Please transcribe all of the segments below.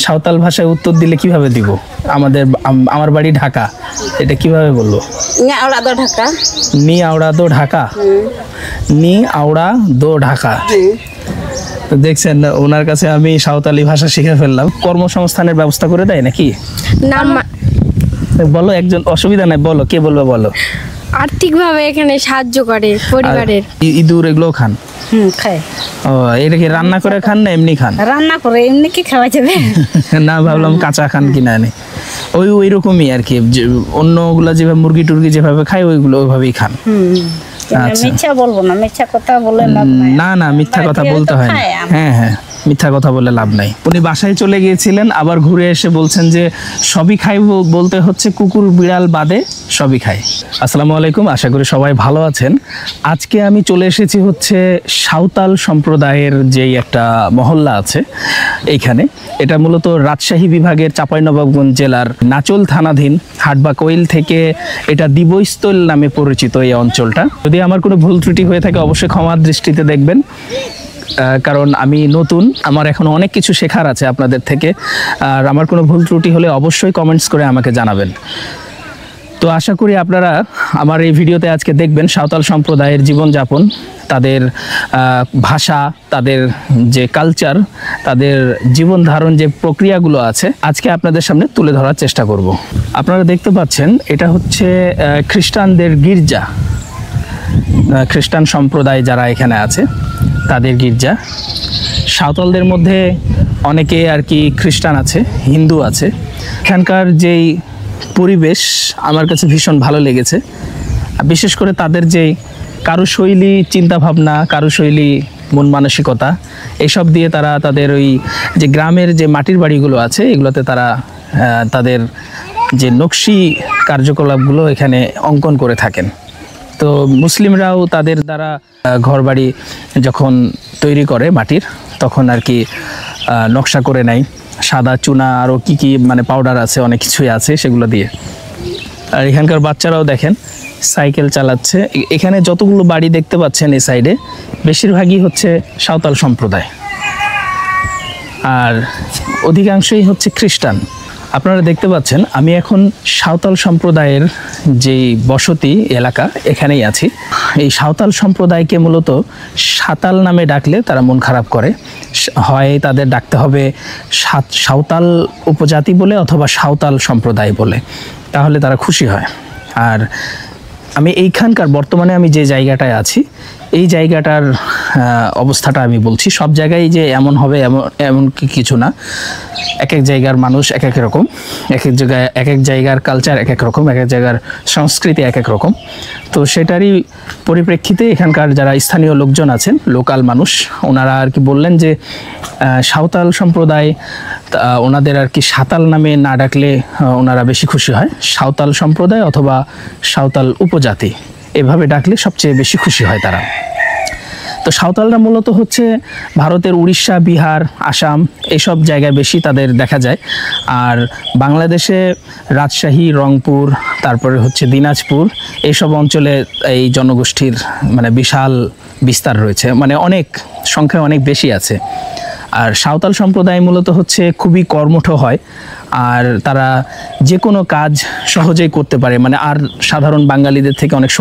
সাঁওতাল ভাষায় উত্তর দিলে কিভাবে দিব? আমার বাড়ি ঢাকা, এটা কিভাবে বলবো? নি আওড়া দো ঢাকা। নি আওড়া দো ঢাকা। নি আওড়া দো ঢাকা। দেখছেন, ওনার কাছে আমি সাঁওতালি ভাষা শিখে ফেললাম। কর্মসংস্থানের ব্যবস্থা করে দেয় নাকি? না, বলো, একজন অসুবিধা নাই, বলো, কে বলবে বলো। আর্থিকভাবে এখানে সাহায্য করে পরিবারের। ইঁদুর এগুলো খান? খায়। ও, এটা কি রান্না করে খান না এমনি খান? রান্না করে এমনি কি খাওয়া যাবে? না, ভাবলাম কাঁচা খান কিনা। নেই, ওই রকমই আর কি, অন্যগুলা যেভাবে মুরগি টুরগি যেভাবে খায় ওইগুলো ওইভাবেই খান। মিথ্যা বলবো না, মিথ্যা কথা বলে না, মিথ্যা কথা বলতে হয় না। হ্যাঁ, মিথ্যা কথা বলে লাভ নাই। উনি বাসায় চলে গিয়েছিলেন, আবার ঘুরে এসে বলছেন যে সবই খাই বলতে হচ্ছে কুকুর বিড়াল বাদে সবই খাই। আসসালামু আলাইকুম, আশা করি সবাই ভালো আছেন। আজকে আমি চলে এসেছি হচ্ছে সাঁওতাল সম্প্রদায়ের যেই একটা মহল্লা আছে এইখানে। এটা মূলত রাজশাহী বিভাগের চাঁপাইনবাবগঞ্জ জেলার নাচল থানাধীন হাটবাকৈল থেকে এটা দিবস্থল নামে পরিচিত এই অঞ্চলটা। যদি আমার কোনো ভুল ত্রুটি হয়ে থাকে অবশ্যই ক্ষমার দৃষ্টিতে দেখবেন, কারণ আমি নতুন, আমার এখন অনেক কিছু শেখার আছে আপনাদের থেকে। আর আমার কোনো ভুল ত্রুটি হলে অবশ্যই কমেন্টস করে আমাকে জানাবেন। তো আশা করি আপনারা আমার এই ভিডিওতে আজকে দেখবেন সাঁওতাল সম্প্রদায়ের জীবনযাপন, তাদের ভাষা, তাদের যে কালচার, তাদের জীবন ধারণ যে প্রক্রিয়াগুলো আছে আজকে আপনাদের সামনে তুলে ধরার চেষ্টা করব। আপনারা দেখতে পাচ্ছেন এটা হচ্ছে খ্রিস্টানদের গির্জা। খ্রিস্টান সম্প্রদায় যারা এখানে আছে তাদের গির্জা। সাঁওতালদের মধ্যে অনেকে আর কি খ্রিস্টান আছে, হিন্দু আছে। এখানকার যেই পরিবেশ আমার কাছে ভীষণ ভালো লেগেছে, বিশেষ করে তাদের যেই কারুশৈলী চিন্তাভাবনা, কারুশৈলী মন মানসিকতা, এসব দিয়ে তারা তাদের ওই যে গ্রামের যে মাটির বাড়িগুলো আছে এগুলোতে তারা তাদের যে নকশি কার্যকলাপগুলো এখানে অঙ্কন করে থাকেন। তো মুসলিমরাও তাদের দ্বারা ঘরবাড়ি যখন তৈরি করে মাটির, তখন আর কি নকশা করে নেয়, সাদা চুনা আরও কি মানে পাউডার আছে, অনেক কিছুই আছে সেগুলো দিয়ে। আর এখানকার বাচ্চারাও দেখেন সাইকেল চালাচ্ছে। এখানে যতগুলো বাড়ি দেখতে পাচ্ছেন এই সাইডে বেশিরভাগই হচ্ছে সাঁওতাল সম্প্রদায়, আর অধিকাংশই হচ্ছে খ্রিস্টান। আপনারা দেখতে পাচ্ছেন আমি এখন সাঁওতাল সম্প্রদায়ের যেই বসতি এলাকা এখানেই আছি। এই সাঁওতাল সম্প্রদায়কে মূলত সাঁতাল নামে ডাকলে তারা মন খারাপ করে, হয় তাদের ডাকতে হবে সাঁওতাল উপজাতি বলে অথবা সাঁওতাল সম্প্রদায় বলে, তাহলে তারা খুশি হয়। আর আমি এইখানকার বর্তমানে আমি যে জায়গাটায় আছি এই জায়গাটার অবস্থাটা আমি বলছি। সব জায়গায় যে এমন হবে এমন কিছু না, এক এক জায়গার মানুষ এক এক রকম, এক এক জায়গার কালচার এক এক রকম, এক এক জায়গার সংস্কৃতি এক এক রকম। তো সেটারই পরিপ্রেক্ষিতে এখানকার যারা স্থানীয় লোকজন আছেন, লোকাল মানুষ, ওনারা আর কি বললেন যে সাঁওতাল সম্প্রদায় ওনাদের আর কি সাঁওতাল নামে না ডাকলে ওনারা বেশি খুশি হয়। সাঁওতাল সম্প্রদায় অথবা সাঁওতাল উপজাতি এভাবে ডাকলে সবচেয়ে বেশি খুশি হয় তারা। তো সাঁওতালরা মূলত হচ্ছে ভারতের উড়িষ্যা, বিহার, আসাম এইসব জায়গায় বেশি তাদের দেখা যায়। আর বাংলাদেশে রাজশাহী, রংপুর, তারপরে হচ্ছে দিনাজপুর এইসব অঞ্চলে এই জনগোষ্ঠীর মানে বিশাল বিস্তার রয়েছে, মানে অনেক সংখ্যায় অনেক বেশি আছে। আর সাঁওতাল সম্প্রদায় মূলত হচ্ছে খুবই কর্মঠ হয়, আর তারা যে কোনো কাজ সহজেই করতে পারে, মানে আর সাধারণ বাঙালিদের থেকে অনেক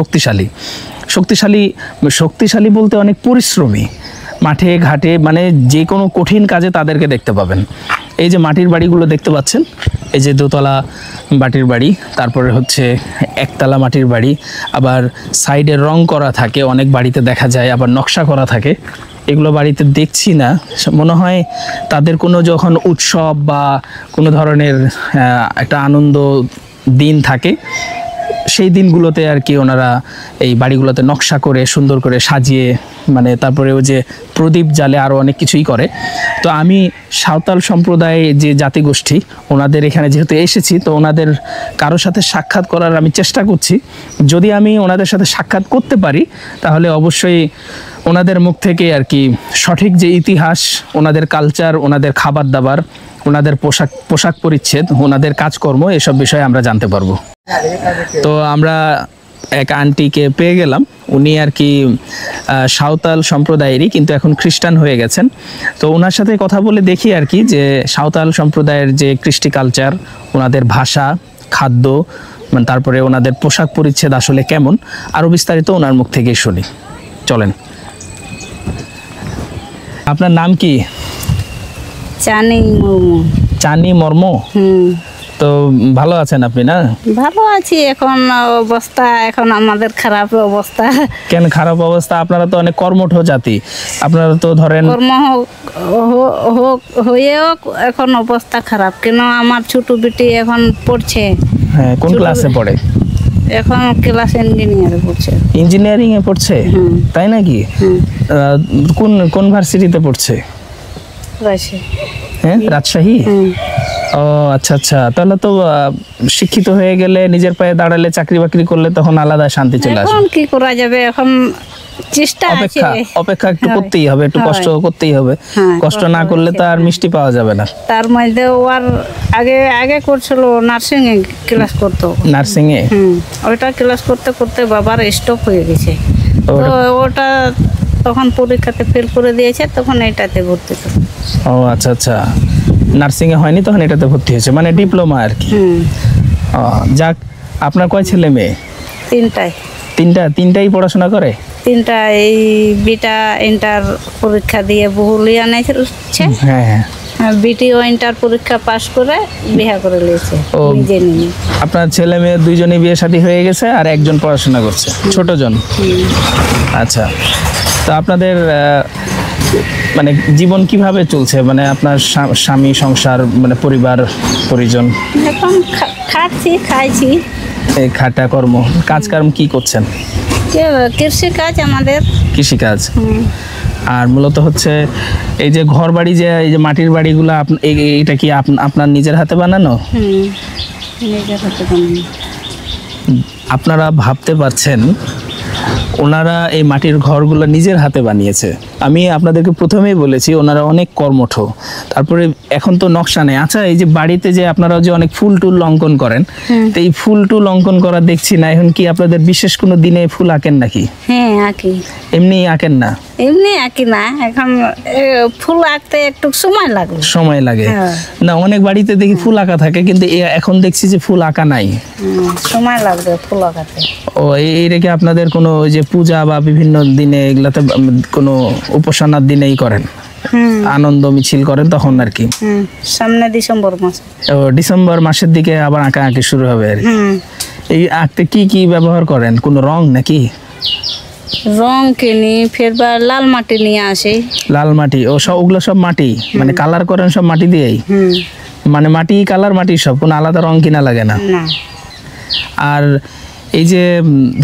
শক্তিশালী বলতে অনেক পরিশ্রমী, মাঠে ঘাটে মানে যে কোনো কঠিন কাজে তাদেরকে দেখতে পাবেন। এই যে মাটির বাড়িগুলো দেখতে পাচ্ছেন, এই যে দোতলা মাটির বাড়ি, তারপরে হচ্ছে একতলা মাটির বাড়ি, আবার সাইডে রং করা থাকে, অনেক বাড়িতে দেখা যায়, আবার নকশা করা থাকে। এগুলো বাড়িতে দেখছি না, মনে হয় তাদের কোনো যখন উৎসব বা কোনো ধরনের একটা আনন্দ দিন থাকে সেই দিনগুলোতে আর কি ওনারা এই বাড়িগুলোতে নকশা করে সুন্দর করে সাজিয়ে, মানে তারপরে ওই যে প্রদীপ জ্বালে আরও অনেক কিছুই করে। তো আমি সাঁওতাল সম্প্রদায় যে জাতিগোষ্ঠী ওনাদের এখানে যেহেতু এসেছি, তো ওনাদের কারোর সাথে সাক্ষাৎ করার আমি চেষ্টা করছি। যদি আমি ওনাদের সাথে সাক্ষাৎ করতে পারি তাহলে অবশ্যই ওনাদের মুখ থেকে আর কি সঠিক যে ইতিহাস, ওনাদের কালচার, ওনাদের খাবার দাবার, ওনাদের পোশাক পরিচ্ছদ, ওনাদের কাজকর্ম, এসব বিষয়ে আমরা জানতে পারবো। তো আমরা এক আন্টিকে পেয়ে গেলাম, উনি আর কি সাঁওতাল সম্প্রদায়েরই, কিন্তু এখন খ্রিস্টান হয়ে গেছেন। তো ওনার সাথে কথা বলে দেখি আর কি যে সাঁওতাল সম্প্রদায়ের যে কৃষ্টি কালচার, ওনাদের ভাষা, খাদ্য, মানে তারপরে ওনাদের পোশাক পরিচ্ছদ আসলে কেমন, আরও বিস্তারিত ওনার মুখ থেকেই শুনি। চলেন। আপনার নাম কি? চানি মুর্মু। চানি মর্মো। তো ভালো আছেন আপনি? না, ভালো আছি। এখন অবস্থা, এখন আমাদের খারাপ অবস্থা। কেন খারাপ অবস্থা? আপনারা তো অনেক কর্মঠ জাতি, আপনারা তো ধরেন কর্ম হয়েও এখন অবস্থা খারাপ। কেন আমার ছোট বেটি এখন পড়ছে। হ্যাঁ, কোন ক্লাসে পড়ে? এখন ক্লাস ইঞ্জিনিয়ারে পড়ছে। ইঞ্জিনিয়ারিং এ পড়ছে? তাই নাকি? কোন কোন ভার্সিটিতে পড়ছে? হ্যাঁ, রাজশাহী। ও আচ্ছা আচ্ছা, তাহলে তো শিক্ষিত হয়ে গেলে, নিজের পায়ে দাঁড়ালে, চাকরি বাকরি করলে তখন আলাদা শান্তি চলে আসে। এখন কি করা যাবে, এখন চেষ্টা আছে। অপেক্ষা একটু করতেই হবে, একটু কষ্ট করতেই হবে। কষ্ট না করলে তো আর মিষ্টি পাওয়া যাবে না। তার মধ্যে ওর আগে করছিল নার্সিং এ ক্লাস করতো। নার্সিং এ? ওইটা ক্লাস করতে করতে বাবার স্ট্রোক হয়ে গেছে। তো ওটা তখন পরীক্ষাতে ফেল করে দিয়েছে, তখন এটাতে ভর্তি করো। ও আচ্ছা আচ্ছা, নার্সিং এ হয়নি, তখন এটাতে ভর্তি হয়েছে, মানে ডিপ্লোমা আর কি। যাক, আপনার কয় ছেলে মেয়ে? তিনটাই পড়াশোনা করে? তিনটা। এই বিটা ইন্টার পরীক্ষা দিয়ে বহুলিয়া নিয়েছে। হ্যাঁ হ্যাঁ। বিটিও ইন্টার পরীক্ষা পাস করে বিয়ে করে নিয়েছে নিজে নিয়ে। আপনার ছেলে মেয়ে দুইজনই বিয়ে শাদী হয়ে গেছে, আর একজন পড়াশোনা করছে, ছোট জন। আচ্ছা, তো আপনাদের মানে জীবন কিভাবে চলছে, মানে আপনার স্বামী, সংসার, মানে পরিবার পরিজন? এখন খাইছি। এই খাটা কর্ম, কাজ কর্ম কি করছেন? কৃষি কাজ, আমাদের কৃষি কাজ। আর মূলত হচ্ছে এই যে ঘর বাড়ি, যে এই যে মাটির বাড়িগুলো, এটা কি আপনার নিজের হাতে বানানো? নিজের হাতে বানানো। আপনারা ভাবতে পারছেন ওনারা এই মাটির ঘরগুলো নিজের হাতে বানিয়েছে। আমি আপনাদেরকে প্রথমেই বলেছি ওনারা অনেক কর্মঠ। তারপরে এখন তো নকশা নেই। আচ্ছা, এই যে বাড়িতে যে আপনারা যে অনেক ফুল টুল অঙ্কন করেন, তো এই ফুল টুল অঙ্কন করা দেখছি না, এখন কি আপনাদের বিশেষ কোনো দিনে ফুল আঁকেন নাকি? হ্যাঁ, আঁকি। এমনি আঁকেন না? এমনি আঁকি না, এখন ফুল আঁকতে একটু সময় লাগে। না, অনেক বাড়িতে দেখি ফুল আঁকা থাকে, কিন্তু এখন দেখছি যে ফুল আঁকা নাই। সময় লাগবে ফুল আঁকাতে। ও, এই রেখে আপনাদের কোনো ওই যে পূজা বা বিভিন্ন দিনে এগুলাতে কোনো উপাসনার দিনেই করেন, আনন্দ মিছিল করেন তখন আর কি? সামনে ডিসেম্বর মাস। ও, ডিসেম্বর মাসের দিকে আবার আঁকা আঁকি শুরু হবে আর কি। এই আঁকতে কি কি ব্যবহার করেন? কোনো রং নাকি? রং কিনি, ফের লাল মাটি নিয়ে আসি। লাল মাটি? ও, সব ওগুলো সব মাটি, মানে কালার করেন সব মাটি দিয়েই? মানে মাটি কালার, মাটি সব, কোনো আলাদা রং কিনা লাগে না? আর এই যে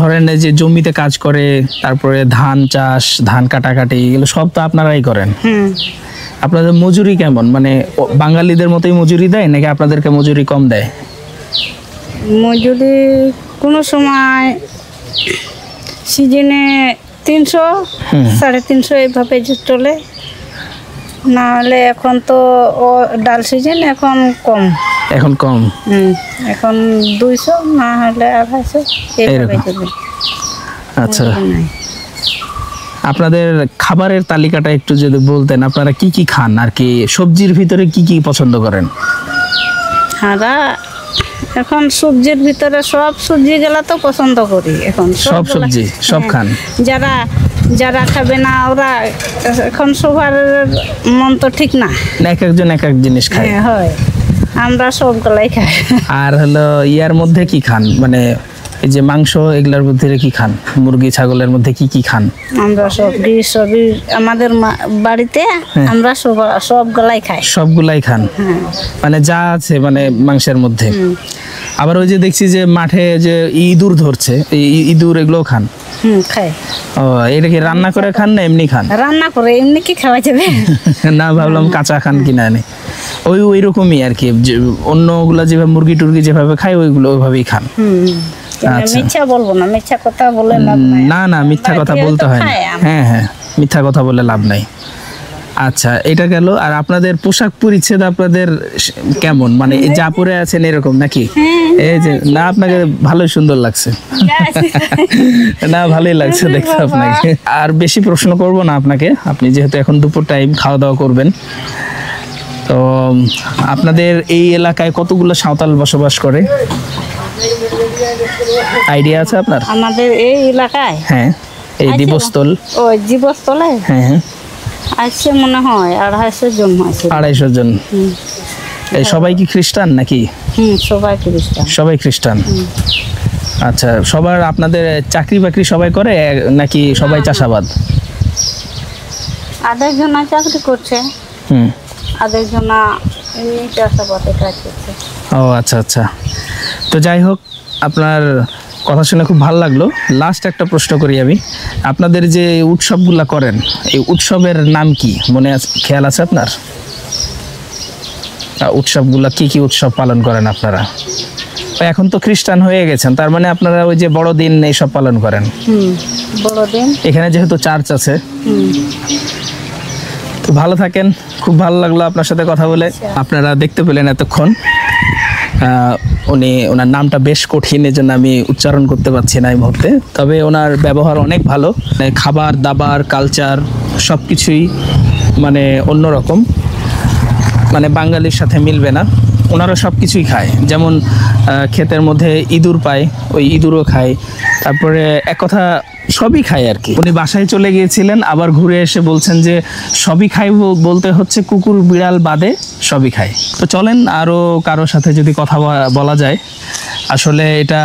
ধরেন এই যে জমিতে কাজ করে, তারপরে ধান চাষ, ধান কাটাকাটি, এগুলো সব তো আপনারাই করেন। আপনাদের মজুরি কেমন? মানে বাঙালিদের মতোই মজুরি দেয় নাকি আপনাদেরকে মজুরি কম দেয়? মজুরি কোনো সময় সিজনে 300, 350 এইভাবে চলে। না হলে এখন তো ডাল সিজন, এখন কম। এখন 200, না হলে 250 এইভাবে চলে। আচ্ছা, আপনাদের খাবারের তালিকাটা একটু যদি বলতেন, আপনারা কি কি খান, আর কি সবজির ভিতরে কি কি পছন্দ করেন? এখন সবজির ভিতরে সব সবজি গুলা তো পছন্দ করি। এখন সব সবজি সব খান? যারা খাবে না ওরা, এখন সবার মন তো ঠিক না, এক একজন এক এক জিনিস খায়। হয়, আমরা সবগুলাই খাই। আর হলো ইয়ার মধ্যে কি খান, মানে এই যে মাংস, এগুলোর মধ্যে কি খান? মুরগি ছাগলের মধ্যে কি কি খান? আমরা সবই আমাদের বাড়িতে আমরা সবগুলাই খাই। সবগুলাই খান, মানে যা আছে মানে মাংসের মধ্যে। আবার ওই যে দেখছি যে মাঠে যে ইঁদুর ধরছে, এই ইঁদুর এগুলো খান? খাই। ও, এটা কি রান্না করে খান না এমনি খান? রান্না করে। এমনি কি খাওয়া যাবে? না, ভাবলাম কাঁচা খান কিনা। ওই রকমই আর কি, অন্যগুলা যেভাবে মুরগি টুরগি যেভাবে খায় ওইগুলো ওইভাবেই খান। মিথ্যা বলবো না, মিথ্যা কথা বলে লাভ নাই। না, মিথ্যা কথা বলতে হয় না। হ্যাঁ, মিথ্যা কথা বলে লাভ নাই। আচ্ছা, এটা গেল। আর আপনাদের পোশাক পরিচ্ছদ আপনাদের কেমন, মানে যা পরে আছেন এরকম নাকি? এই যে না, আপনাকে ভালোই সুন্দর লাগছে। না, ভালোই লাগছে দেখতে আপনাকে। আর বেশি প্রশ্ন করব না আপনাকে, আপনি যেহেতু এখন দুপুর টাইম খাওয়া দাওয়া করবেন। তো আপনাদের এই এলাকায় কতগুলো সাঁওতাল বসবাস করে, আইডিয়া আছে আপনার? আমাদের এই এলাকায়, হ্যাঁ, এই দিবস্থল, ওই জীবস্থলে হ্যাঁ হ্যাঁ, আছে মনে হয় 250 জন হয়েছে। 250 জন। এই সবাই কি খ্রিস্টান নাকি? সবাই খ্রিস্টান। সবাই খ্রিস্টান। আচ্ছা, সবার আপনাদের চাকরি বাকরি সবাই করে নাকি সবাই চাষাবাদ? আধা জনা চাকরি করছে, আধা জনা এমনি চাষাবাদে কাজ করছে। ও আচ্ছা আচ্ছা। তো যাই হোক, আপনার কথা শুনে খুব ভালো লাগলো। লাস্ট একটা প্রশ্ন করি আমি, আপনাদের যে উৎসবগুলা করেন, এই উৎসবের নাম কি মনে আছে, খেয়াল আছে আপনার? উৎসবগুলা কি কি উৎসব পালন করেন আপনারা? এখন তো খ্রিস্টান হয়ে গেছেন, তার মানে আপনারা ওই যে বড়দিন এইসব পালন করেন? বড়দিন এখানে যেহেতু চার্চ আছে। তো ভালো থাকেন, খুব ভালো লাগলো আপনার সাথে কথা বলে। আপনারা দেখতে পেলেন এতক্ষণ ওনার নামটা বেশ কঠিন, এজন্য আমি উচ্চারণ করতে পারছি না এই মুহূর্তে। তবে ওনার ব্যবহার অনেক ভালো, খাবার দাবার কালচার সব কিছুই মানে অন্যরকম, মানে বাঙালির সাথে মিলবে না। ওনারা সব কিছুই খায়, যেমন ক্ষেতের মধ্যে ইঁদুর পায়, ওই ইঁদুরও খায়। তারপরে এক কথা সবই খায় আর কি। উনি বাসায় চলে গিয়েছিলেন, আবার ঘুরে এসে বলছেন যে সবই খাই বলতে হচ্ছে কুকুর বিড়াল বাদে সবই খায়। তো চলেন আরও কারোর সাথে যদি কথা বলা যায়। আসলে এটা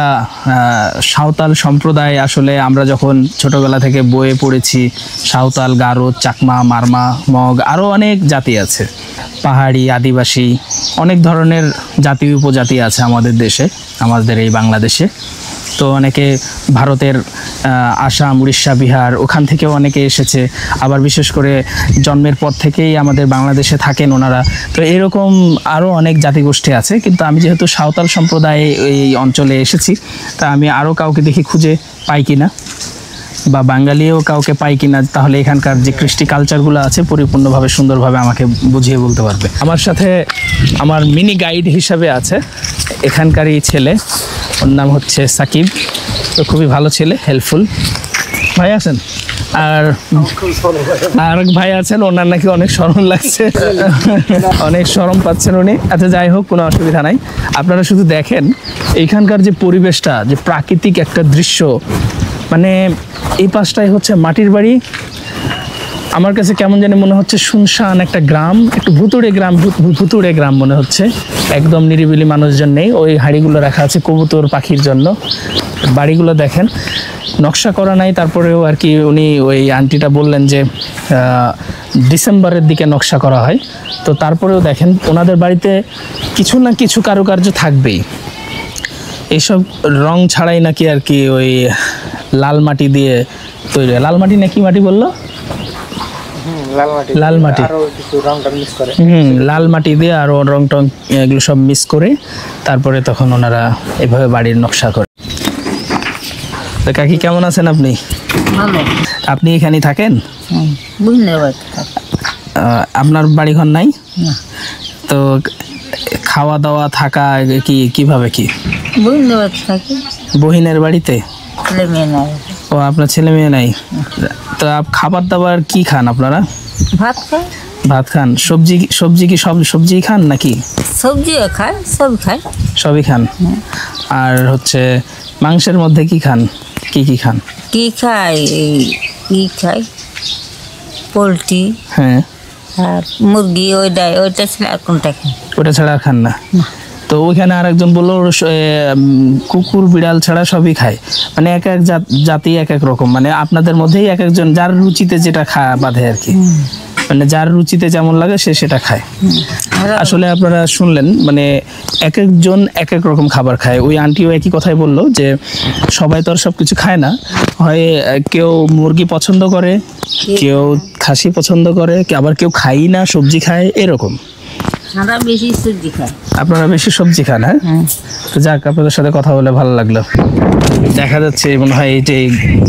সাঁওতাল সম্প্রদায়, আসলে আমরা যখন ছোটবেলা থেকে বইয়ে পড়েছি, সাঁওতাল, গারো, চাকমা, মারমা, মগ, আরও অনেক জাতি আছে, পাহাড়ি, আদিবাসী, অনেক ধরনের জাতি উপজাতি আছে আমাদের দেশে, আমাদের এই বাংলাদেশে। তো অনেকে ভারতের আসাম, উড়িষ্যা, বিহার ওখান থেকেও অনেকে এসেছে, আবার বিশেষ করে জন্মের পর থেকেই আমাদের বাংলাদেশে থাকেন ওনারা। তো এরকম আরও অনেক জাতিগোষ্ঠী আছে, কিন্তু আমি যেহেতু সাঁওতাল সম্প্রদায়ে এই অঞ্চলে এসেছি, তা আমি আরও কাউকে দেখি খুঁজে পাই কিনা বা বাঙালিও কাউকে পাই কিনা, তাহলে এখানকার যে কৃষ্টি কালচারগুলো আছে পরিপূর্ণভাবে সুন্দরভাবে আমাকে বুঝিয়ে বলতে পারবে। আমার সাথে আমার মিনি গাইড হিসাবে আছে এখানকারই ছেলে, ওর নাম হচ্ছে সাকিব। তো খুবই ভালো ছেলে, হেল্পফুল ভাই আছেন। আর এক ভাই আছেন, ওনার নাকি অনেক শরম লাগছে, অনেক শরম পাচ্ছেন উনি। আচ্ছা যাই হোক, কোনো অসুবিধা নাই। আপনারা শুধু দেখেন এইখানকার যে পরিবেশটা, যে প্রাকৃতিক একটা দৃশ্য, মানে এই পাশটাই হচ্ছে মাটির বাড়ি। আমার কাছে কেমন জানি মনে হচ্ছে শুনশান একটা গ্রাম, একটু ভুতুড়ে গ্রাম মনে হচ্ছে, একদম নিরিবিলি, মানুষজন নেই। ওই হাঁড়িগুলো রাখা আছে কবুতর পাখির জন্য। বাড়িগুলো দেখেন, নকশা করা নাই, তারপরেও আর কি উনি ওই আন্টিটা বললেন যে ডিসেম্বরের দিকে নকশা করা হয়। তো তারপরেও দেখেন ওনাদের বাড়িতে কিছু না কিছু কারুকার্য থাকবেই। এইসব রং ছাড়াই নাকি আর কি ওই লাল মাটি দিয়ে তৈরি। লাল মাটি না কি মাটি বললো? লাল মাটি, লাল মাটি দিয়ে আরো রং টং এগুলো সব মিক্স করে তারপরে তখন ওনারা এভাবে বাড়ির নকশা করে। তো কাকি কেমন আছেন আপনি? আপনি এখানেই থাকেন? আপনার বাড়িঘর নাই? তো খাওয়া দাওয়া থাকা কিভাবে কি? বহিনের বাড়িতে? ও আপনার ছেলে মেয়ে নাই? তো খাবার দাবার কি খান আপনারা? ভাত খান। সবজি কি সব সবজি খান নাকি? সবজিও খায়, সবই খান। আর হচ্ছে মাংসের মধ্যে কি খান, কি খান? কি খাই পোলট্রি, হ্যাঁ, আর মুরগি, ওইটা ছাড়া আর কোনটা খাই? ওটা ছাড়া খান না। তো ওইখানে আরেকজন বললো কুকুর বিড়াল ছাড়া সবই খায়, মানে এক এক জাতি এক এক রকম, মানে আপনাদের মধ্যেই এক একজন যার রুচিতে যেটা বাঁধে আর কি, মানে যার রুচিতে যেমন লাগে সে সেটা খায়। আসলে আপনারা শুনলেন, মানে এক একজন এক এক রকম খাবার খায়। ওই আন্টিও একই কথাই বললো যে সবাই তো আর সব কিছু খায় না, হয় কেউ মুরগি পছন্দ করে, কেউ খাসি পছন্দ করে, আবার কেউ খাই না, সবজি খায়, এরকম। আমরা বেশি সবজি খাই। আপনারা বেশি সবজি খান? হ্যাঁ, তো যাক, আপনাদের সাথে কথা বলে ভালো লাগলো। দেখা যাচ্ছে মনে হয় এই যে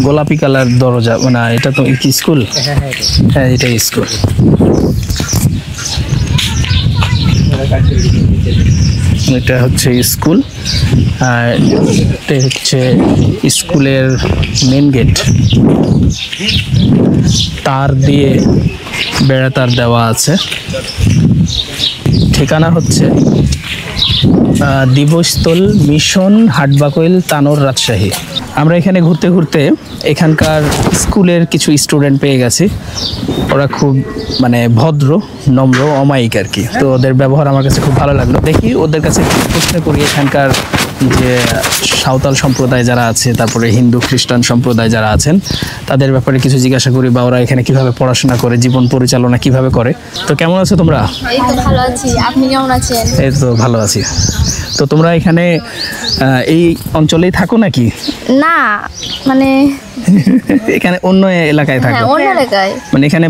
গোলাপি কালার দরজা, মানে এটা তো কি স্কুল? হ্যাঁ, এটা স্কুল। এটা হচ্ছে স্কুল, আর এটা হচ্ছে স্কুলের মেন গেট। তার দিয়ে বেড়া তার দেওয়া আছে। ঠিকানা হচ্ছে দিবস্থল মিশন, হাটবাকৈল, তানোর, রাজশাহী। আমরা এখানে ঘুরতে ঘুরতে এখানকার স্কুলের কিছু স্টুডেন্ট পেয়ে গেছি। ওরা খুব মানে ভদ্র, নম্র, অমায়িক আর কি। তো ওদের ব্যবহার আমার কাছে খুব ভালো লাগলো। দেখি ওদের কাছে প্রশ্ন করি এখানকার যে সাঁওতাল সম্প্রদায় যারা আছে, তারপরে হিন্দু খ্রিস্টান সম্প্রদায় যারা আছেন, তাদের ব্যাপারে কিছু জিজ্ঞাসা করি, বা ওরা এখানে কিভাবে পড়াশোনা করে, জীবন পরিচালনা কিভাবে করে। তো কেমন আছো তোমরা? এই তো ভালো আছি, আপনি কেমন আছেন? এই তো ভালো আছি। তো তোমরা এখানে এই অঞ্চলেই থাকো নাকি? না, মানে এখানে অন্য এলাকায় থাকো? অন্য এলাকায়। মানে এখানে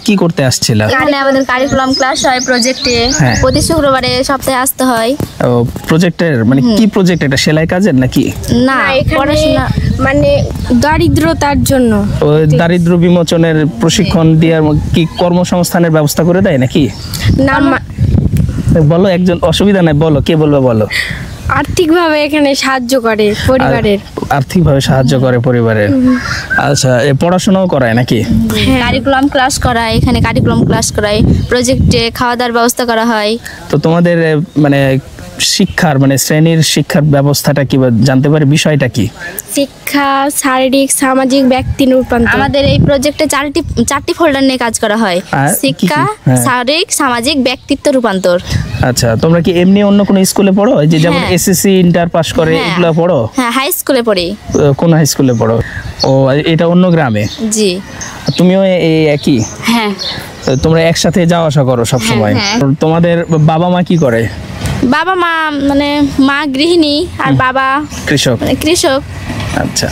কি করতে আসছিলা? এখানে আমাদের কারিকুলাম ক্লাস হয় প্রজেক্টে, হ্যাঁ। প্রতি শুক্রবারে সপ্তাহে আসতে হয়। ও, প্রজেক্টের মানে কি প্রজেক্ট? এটা সেলাই কাজের নাকি? না, পড়াশোনা মানে দারিদ্রতার জন্য। ও, দারিদ্র বিমোচনের প্রশিক্ষণ দিয়ে কি কর্মসংস্থানের ব্যবস্থা করে দেয় নাকি? না, বলো, একজন অসুবিধা নাই, বলো, কে বলবে বলো। আর্থিকভাবে এখানে সাহায্য করে পরিবারের। আর্থিকভাবে সাহায্য করে পরিবারের। আচ্ছা, পড়াশোনাও করায় নাকি? কারিকুলাম ক্লাস করায়, এখানে কারিকুলাম ক্লাস করায়, প্রজেক্টে খাওয়া দাওয়ার ব্যবস্থা করা হয়। তো তোমাদের মানে শিক্ষার মানে শ্রেণীর শিক্ষার ব্যবস্থাটা কি, জানতে পারি বিষয়টা কি? শিক্ষা, শারীরিক, সামাজিক, ব্যক্তি রূপান্তর। আমাদের এই প্রজেক্টে চারটি ফোল্ডার নিয়ে কাজ করা হয়। শিক্ষা, শারীরিক, সামাজিক, ব্যক্তিত্ব রূপান্তর। আচ্ছা, তোমরা কি এমনি অন্য কোনো স্কুলে পড়ো? এই যে যেমন এসএসসি, ইন্টার পাস করে, এগুলো পড়ো? হ্যাঁ, হাই স্কুলে পড়ি। কোন হাই স্কুলে পড়ো? ও, এটা অন্য গ্রামে? জি। তুমিও এই একই? হ্যাঁ। তোমরা একসাথে যাওয়া আসা করো সব সময়? তোমাদের বাবা মা কি করে? বাবা মা মানে মা গৃহিণী আর বাবা কৃষক। কৃষক। আচ্ছা,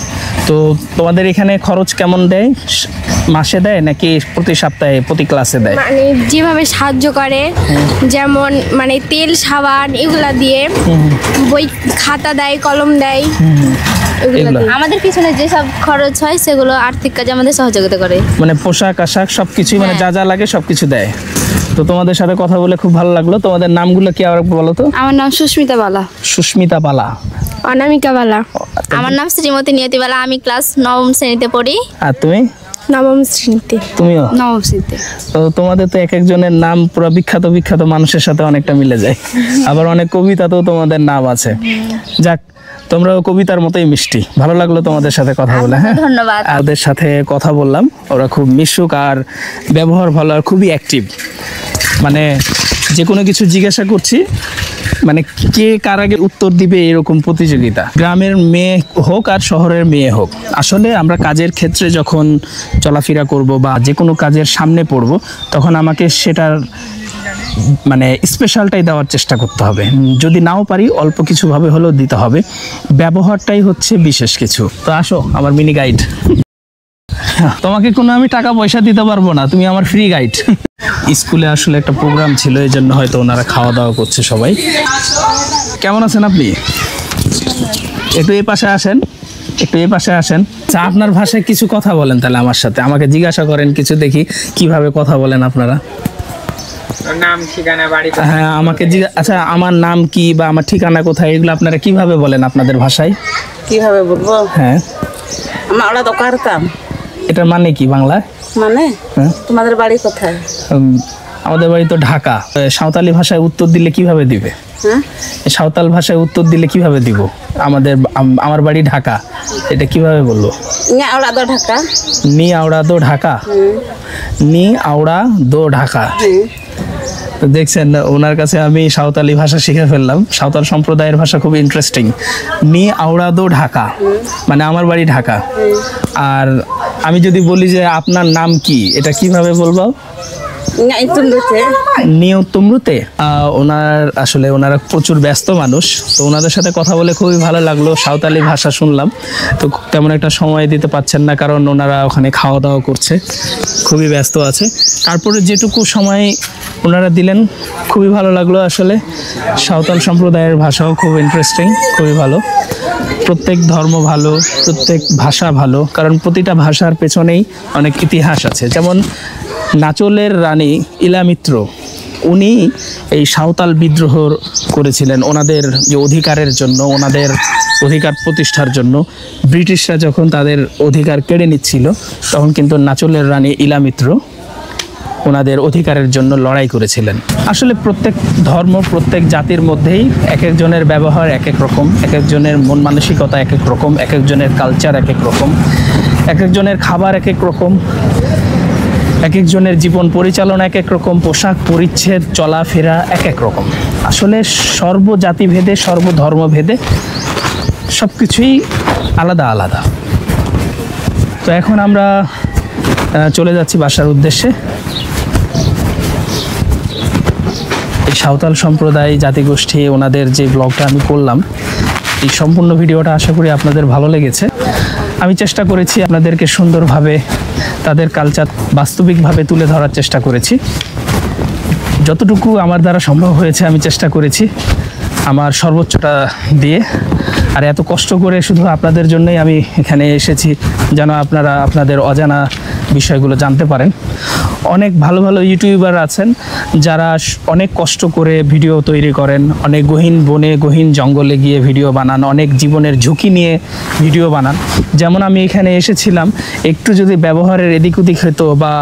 তো তোমাদের এখানে খরচ কেমন দেয়? মাসে দেয় নাকি প্রতি সপ্তাহে, প্রতি ক্লাসে দেয়? মানে যেভাবে সাহায্য করে, যেমন মানে তেল, সাবান এগুলা দিয়ে, বই খাতা দেয়, কলম দেয়, এগুলো আমাদের পিছনে যেসব খরচ হয় সেগুলো আর্থিক কাজে আমাদের সহযোগিতা করে। মানে পোশাক আশাক সবকিছু, মানে যা যা লাগে সবকিছু দেয়। তো তোমাদের সাথে কথা বলে খুব ভালো লাগলো। তোমাদের নামগুলো কি আবার বলো তো? আমার নাম সুস্মিতা বালা। সুস্মিতা বালা। অনামিকা বালা। আমার নাম শ্রীমতী নিয়তি বালা। আমি ক্লাস 9ম শ্রেণীতে পড়ি। আর তুমি? 9ম শ্রেণীতে। তুমিও 9ম শ্রেণীতে। তো তোমাদের তো এক একজনের নাম পুরো বিখ্যাত বিখ্যাত মানুষের সাথে অনেকটা মিলে যায়। আবার অনেক কবিতাতেও তোমাদের নাম আছে। যাক, তোমরাও কবিতার মতোই মিষ্টি। ভালো লাগলো তোমাদের সাথে কথা বলে। হ্যাঁ, ধন্যবাদ। ওদের সাথে কথা বললাম, ওরা খুব মিশুক আর ব্যবহার ভালো আর খুবই অ্যাক্টিভ। মানে যে কোনো কিছু জিজ্ঞাসা করছি, মানে কে কার আগে উত্তর দিবে এরকম প্রতিযোগিতা। গ্রামের মেয়ে হোক আর শহরের মেয়ে হোক, আসলে আমরা কাজের ক্ষেত্রে যখন চলাফেরা করব বা যে কোনো কাজের সামনে পড়ব, তখন আমাকে সেটার মানে স্পেশালটাই দেওয়ার চেষ্টা করতে হবে। যদি নাও পারি অল্প কিছুভাবে হলেও দিতে হবে। ব্যবহারটাই হচ্ছে বিশেষ কিছু। তো আসো, আমার মিনি গাইড। তোমাকে কোনো আমি টাকা পয়সা দিতে পারবো না, তুমি আমার ফ্রি গাইড। স্কুলে আসলে একটা প্রোগ্রাম ছিল, এই জন্য হয়তো ওনারা খাওয়া দাওয়া করছে সবাই। কেমন আছেন আপনি? একটু এই পাশে আসেন, একটু এই পাশে আসেন। আচ্ছা, আপনার ভাষায় কিছু কথা বলেন তাহলে আমার সাথে, আমাকে জিজ্ঞাসা করেন কিছু, দেখি কিভাবে কথা বলেন আপনারা। নাম, ঠিকানা, বাড়ি? হ্যাঁ, আমাকে আচ্ছা, আমার নাম কি বা আমার ঠিকানা কোথায়, এগুলো আপনারা কিভাবে বলেন আপনাদের ভাষায়? কিভাবে বলবো? হ্যাঁ, আমরা তো কারতাম। এটার মানে কি বাংলায়? মানে হ্যাঁ, তোমাদের বাড়ি কোথায়? আমাদের বাড়ি তো ঢাকা। সাঁওতালি ভাষায় উত্তর দিলে কিভাবে দিবে? হ্যাঁ, সাঁওতাল ভাষায় উত্তর দিলে কিভাবে দিব? আমার বাড়ি ঢাকা, এটা কিভাবে বলবো? আওড়া দো ঢাকা। নি আওড়া দো ঢাকা। নি আওড়া দো ঢাকা। তো দেখছেন, ওনার কাছে আমি সাঁওতালি ভাষা শিখে ফেললাম। সাঁওতাল সম্প্রদায়ের ভাষা খুব ইন্টারেস্টিং। নি আওড়া দো ঢাকা মানে আমার বাড়ি ঢাকা। আর আমি যদি বলি যে আপনার নাম কি, এটা কিভাবে বলবো? নিয়তমরুতে ওনারা প্রচুর ব্যস্ত মানুষ, তো ওনাদের সাথে কথা বলে খুবই ভালো লাগলো। সাঁওতালি ভাষা শুনলাম, তো তেমন একটা সময় দিতে পারছেন না, কারণ ওনারা ওখানে খাওয়া দাওয়া করছে, খুবই ব্যস্ত আছে। তারপরে যেটুকু সময় ওনারা দিলেন খুবই ভালো লাগলো। আসলে সাঁওতাল সম্প্রদায়ের ভাষাও খুব ইন্টারেস্টিং, খুবই ভালো। প্রত্যেক ধর্ম ভালো, প্রত্যেক ভাষা ভালো, কারণ প্রতিটা ভাষার পেছনেই অনেক ইতিহাস আছে। যেমন নাচলের রানী ইলামিত্র, উনি এই সাঁওতাল বিদ্রোহ করেছিলেন ওনাদের যে অধিকারের জন্য, ওনাদের অধিকার প্রতিষ্ঠার জন্য। ব্রিটিশরা যখন তাদের অধিকার কেড়ে নিচ্ছিল, তখন কিন্তু নাচলের রানী ইলামিত্র ওনাদের অধিকারের জন্য লড়াই করেছিলেন। আসলে প্রত্যেক ধর্ম, প্রত্যেক জাতির মধ্যেই এক একজনের ব্যবহার এক এক রকম, এক একজনের মন মানসিকতা এক এক রকম, এক একজনের কালচার এক এক রকম, এক একজনের খাবার এক এক রকম, এক একজনের জীবন পরিচালনা এক এক রকম, পোশাক পরিচ্ছদ চলাফেরা এক এক রকম। আসলে সর্বজাতিভেদে, সর্বধর্মভেদে সব কিছুই আলাদা আলাদা। তো এখন আমরা চলে যাচ্ছি বাসার উদ্দেশ্যে। এই সাঁওতাল সম্প্রদায় জাতিগোষ্ঠী ওনাদের যে ব্লগটা আমি করলাম, এই সম্পূর্ণ ভিডিওটা আশা করি আপনাদের ভালো লেগেছে। আমি চেষ্টা করেছি আপনাদেরকে সুন্দরভাবে তাদের কালচার বাস্তবিকভাবে তুলে ধরার চেষ্টা করেছি। যতটুকু আমার দ্বারা সম্ভব হয়েছে আমি চেষ্টা করেছি আমার সর্বোচ্চটা দিয়ে। আর এত কষ্ট করে শুধু আপনাদের জন্যই আমি এখানে এসেছি, যেন আপনারা আপনাদের অজানা বিষয়গুলো জানতে পারেন। অনেক ভালো ভালো ইউটিউবার আছেন যারা অনেক কষ্ট করে ভিডিও তৈরি করেন, অনেক গহীন বনে গহীন জঙ্গলে গিয়ে ভিডিও বানান, অনেক জীবনের ঝুঁকি নিয়ে ভিডিও বানান। যেমন আমি এখানে এসেছিলাম, একটু যদি ব্যবহারের এদিক ওদিক হতো বা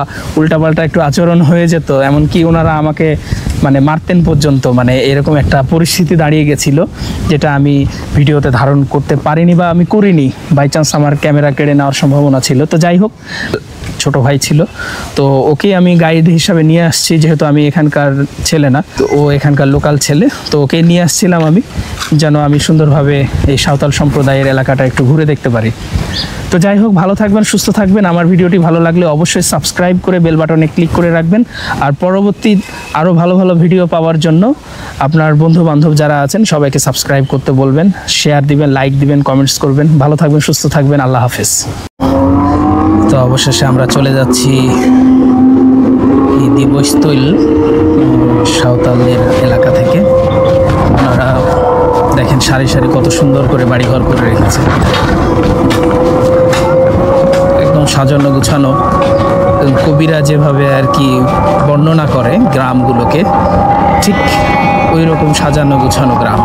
উল্টাপাল্টা একটু আচরণ হয়ে যেত, এমনকি ওনারা আমাকে মারতেন পর্যন্ত, এরকম একটা পরিস্থিতি দাঁড়িয়ে গেছিল, যেটা আমি ভিডিওতে ধারণ করতে পারিনি বা আমি করিনি। বাই চান্স আমার ক্যামেরা কেড়ে নেওয়ার সম্ভাবনা ছিল। তো যাই হোক, ছোট ভাই ছিল, তো ওকে আমি গাইড হিসাবে নিয়ে আসছি, যেহেতু আমি এখানকার ছেলে না, তো ও এখানকার লোকাল ছেলে, তো ওকে নিয়ে আসছিলাম আমি, যেন আমি সুন্দরভাবে এই সাঁওতাল সম্প্রদায়ের এলাকাটা একটু ঘুরে দেখতে পারি। তো যাই হোক, ভালো থাকবেন, সুস্থ থাকবেন। আমার ভিডিওটি ভালো লাগলে অবশ্যই সাবস্ক্রাইব করে বেল বাটনে ক্লিক করে রাখবেন। আর পরবর্তী আরও ভালো ভালো ভিডিও পাওয়ার জন্য আপনার বন্ধু বান্ধব যারা আছেন সবাইকে সাবস্ক্রাইব করতে বলবেন, শেয়ার দিবেন, লাইক দিবেন, কমেন্টস করবেন। ভালো থাকবেন, সুস্থ থাকবেন, আল্লাহ হাফেজ। তো অবশেষে আমরা চলে যাচ্ছি এই দিবস্তৈল সাঁওতালের এলাকা থেকে। আপনারা দেখেন সারি সারি কত সুন্দর করে বাড়িঘর করে রেখেছে, একদম সাজানো গুছানো। কবিরা যেভাবে আর কি বর্ণনা করে গ্রামগুলোকে, ঠিক ওই রকম সাজানো গুছানো গ্রাম।